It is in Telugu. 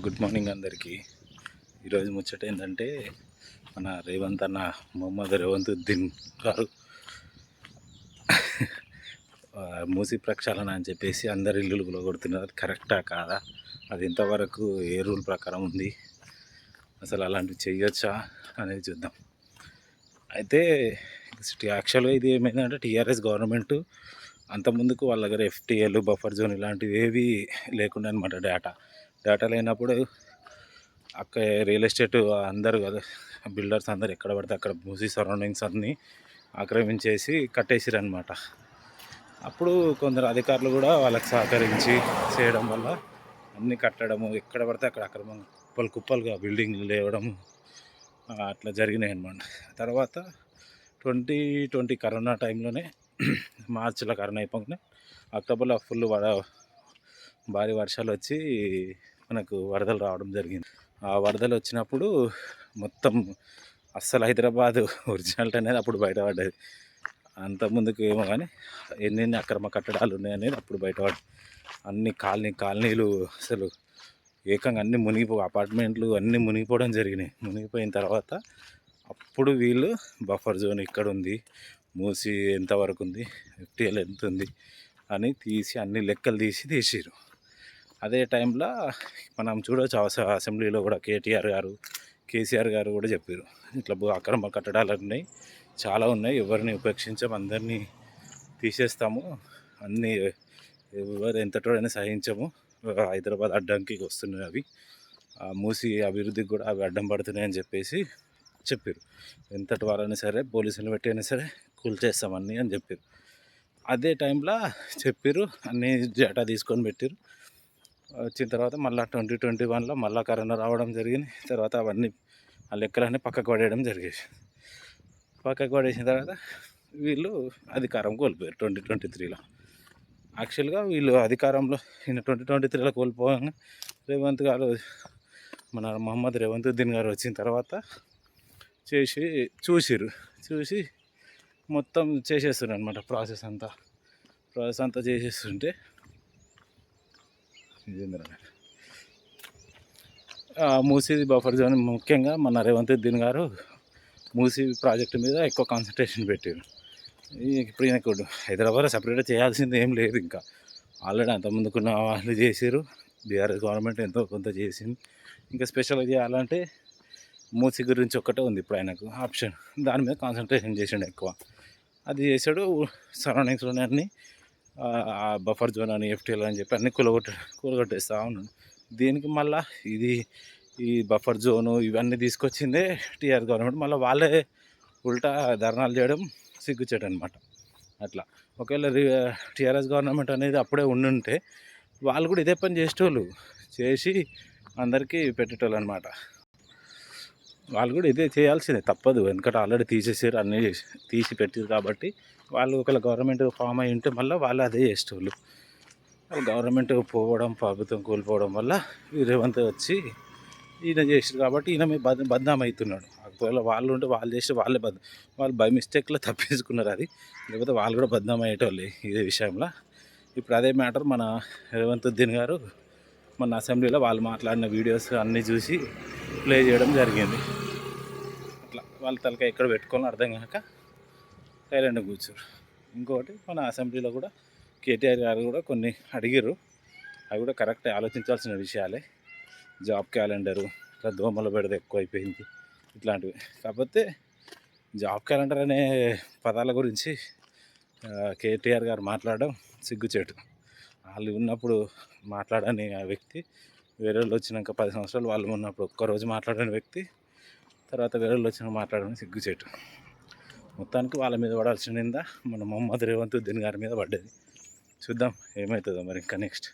గుడ్ మార్నింగ్ అందరికీ. ఈరోజు ముచ్చట ఏంటంటే మన రేవంత్ అన్న మొహమ్మద్ రేవంతుద్దీన్ గారు మూసి ప్రక్షాళన అని చెప్పేసి అందరి ఇల్లులు కొడుతున్నారు. అది కరెక్టా కాదా, అది ఇంతవరకు ఏ రూల్ ప్రకారం ఉంది, అసలు అలాంటివి చేయొచ్చా అనేది చూద్దాం. అయితే యాక్చువల్గా ఇది ఏమైందంటే టీఆర్ఎస్ గవర్నమెంట్ అంతకుముందుకు వాళ్ళ దగ్గర ఎఫ్టీఎల్ బఫర్ జోన్ ఇలాంటివి ఏవి లేకుండా అనమాట. డేటా లేనప్పుడు రియల్ ఎస్టేట్ అందరూ కదా, బిల్డర్స్ అందరు ఎక్కడ పడితే అక్కడ మూసీ సరౌండింగ్స్ అన్నీ ఆక్రమించేసి కట్టేసిరు అనమాట. అప్పుడు కొందరు అధికారులు కూడా వాళ్ళకి సహకరించి చేయడం వల్ల అన్నీ కట్టడము, ఎక్కడ పడితే అక్కడ అక్రమంగా కుప్పలుగా బిల్డింగ్లు లేవడము అట్లా జరిగినాయి అనమాట. తర్వాత 2020 కరోనా టైంలోనే మార్చిలో కరోనా అయిపోగానే అక్టోబర్లో ఫుల్ భారీ వర్షాలు వచ్చి మనకు వరదలు రావడం జరిగింది. ఆ వరదలు వచ్చినప్పుడు మొత్తం అస్సలు హైదరాబాద్ ఒరిజినాలిటీ అనేది అప్పుడు బయటపడ్డది. అంతకుముందుకు ఏమో కానీ ఎన్నెన్ని అక్రమ కట్టడాలు ఉన్నాయనేది అప్పుడు బయటపడ్డది. అన్ని కాలనీలు అసలు ఏకంగా అన్నీ అపార్ట్మెంట్లు అన్నీ మునిగిపోవడం జరిగినాయి. మునిగిపోయిన తర్వాత అప్పుడు వీళ్ళు బఫర్ జోన్ ఇక్కడ ఉంది, మూసి ఎంతవరకు ఉంది, ఎఫ్టీఎల్ ఎంత ఉంది అని తీసి అన్ని లెక్కలు తీసిరు. అదే టైంలో మనం చూడవచ్చు అసెంబ్లీలో కూడా కేసీఆర్ గారు కూడా చెప్పారు, ఇట్లా అక్రమ కట్టడాలు ఉన్నాయి, చాలా ఉన్నాయి, ఎవరిని ఉపేక్షించాం, అందరినీ తీసేస్తాము, అన్నీ ఎవరు ఎంతటోడైనా సహించము, హైదరాబాద్ అడ్డంకి వస్తున్నాయి, అవి మూసి అభివృద్ధికి కూడా అవి అడ్డం పడుతున్నాయని చెప్పేసి చెప్పారు. ఎంతటి వాళ్ళైనా సరే పోలీసులు పెట్టి అయినా సరే కూల్చేస్తామని అని చెప్పారు. అదే టైంలో చెప్పారు, అన్నీ డేటా తీసుకొని పెట్టారు. వచ్చిన తర్వాత మళ్ళీ 2021లో మళ్ళీ కరోనా రావడం జరిగింది. తర్వాత అవన్నీ ఆ లెక్కలన్నీ పక్కకు పడేయడం జరిగేది. పక్కకు పడేసిన తర్వాత వీళ్ళు అధికారం కోల్పోయారు 2023లో. యాక్చువల్గా వీళ్ళు అధికారంలో 2023లో కోల్పోగా రేవంత్ గారు, మన మొహమ్మద్ రేవంతుద్దీన్ గారు వచ్చిన తర్వాత చూసి మొత్తం చేసేస్తున్నారు అనమాట. ప్రాసెస్ అంతా చేసేస్తుంటే మూసీ బఫర్ జోన్ ముఖ్యంగా మన రేవంతుద్దీన్ గారు మూసీ ప్రాజెక్టు మీద ఎక్కువ కాన్సన్ట్రేషన్ పెట్టారు. ఇప్పుడు ఈయనకు హైదరాబాద్ సపరేట్గా చేయాల్సింది ఏం లేదు, ఇంకా ఆల్రెడీ అంతకుముందుకున్న వాళ్ళు చేసారు. బీఆర్ఎస్ గవర్నమెంట్ ఎంతో కొంత చేసింది. ఇంకా స్పెషల్గా చేయాలంటే మూసీ గురించి ఒక్కటే ఉంది ఇప్పుడు ఆయనకు ఆప్షన్, దాని మీద కాన్సన్ట్రేషన్ చేసిండు ఎక్కువ. అది చేసాడు. సరౌండింగ్స్లోనే అన్నీ బఫర్ జోన్ అని ఎఫ్టీఎల్ అని చెప్పి అన్నీ కూలగొట్టేస్తా ఉన్నాడు. దీనికి మళ్ళీ ఈ బఫర్ జోను ఇవన్నీ తీసుకొచ్చిందే టీఆర్ గవర్నమెంట్. మళ్ళీ వాళ్ళే ఉల్టా ధర్నాలు చేయడం సిగ్గుచేటు అనమాట. అట్లా ఒకవేళ టీఆర్ఎస్ గవర్నమెంట్ అనేది అప్పుడే ఉండుంటే వాళ్ళు కూడా ఇదే పని చేసి అందరికీ పెట్టేటోళ్ళు అనమాట. వాళ్ళు కూడా ఇదే చేయాల్సిందే, తప్పదు. ఎందుకంటే ఆల్రెడీ తీసేసారు, అన్నీ తీసి పెట్టారు కాబట్టి వాళ్ళు ఒకవేళ గవర్నమెంట్ ఫామ్ అయి ఉంటే మళ్ళీ వాళ్ళు అదే చేసేటోళ్ళు. గవర్నమెంట్ పోవడం, ప్రభుత్వం కోల్పోవడం వల్ల రేవంత్ వచ్చి ఈయన చేసారు కాబట్టి ఈయన మీద బద్నాం అవుతున్నాడు. ఒకవేళ వాళ్ళు ఉంటే వాళ్ళు చేసి వాళ్ళు బై మిస్టేక్లో తప్పించుకున్నారు. అది లేకపోతే వాళ్ళు కూడా బద్నాం అయ్యేటోళ్ళు ఇదే విషయంలో. ఇప్పుడు అదే మ్యాటర్ మన రేవంతుద్దీన్ గారు మన అసెంబ్లీలో వాళ్ళు మాట్లాడిన వీడియోస్ అన్నీ చూసి ప్లే చేయడం జరిగింది. అట్లా వాళ్ళ తలకాయ ఎక్కడ పెట్టుకోవాలని అర్థం కాక సైలెంట్గా కూర్చోరు. ఇంకొకటి మన అసెంబ్లీలో కూడా కేటీఆర్ గారు కూడా కొన్ని అడిగారు, అవి కూడా కరెక్ట్ ఆలోచించాల్సిన విషయాలే. జాబ్ క్యాలెండరు, ఇట్లా దోమల బెడద ఎక్కువైపోయింది, ఇట్లాంటివి. కాకపోతే జాబ్ క్యాలెండర్ అనే పదాల గురించి కేటీఆర్ గారు మాట్లాడడం సిగ్గుచేటు. వాళ్ళు ఉన్నప్పుడు మాట్లాడని ఆ వ్యక్తి వేరే వాళ్ళు వచ్చినాక 10 సంవత్సరాలు వాళ్ళు ఉన్నప్పుడు ఒక్కరోజు మాట్లాడని వ్యక్తి తర్వాత వేరే వాళ్ళు వచ్చినాక మాట్లాడని సిగ్గుచేటు. మొత్తానికి వాళ్ళ మీద పడాల్సిన నింద మన మొహమ్మద్ రేవంతుద్దీన్ గారి మీద పడ్డది. చూద్దాం ఏమవుతుందో మరి ఇంకా నెక్స్ట్.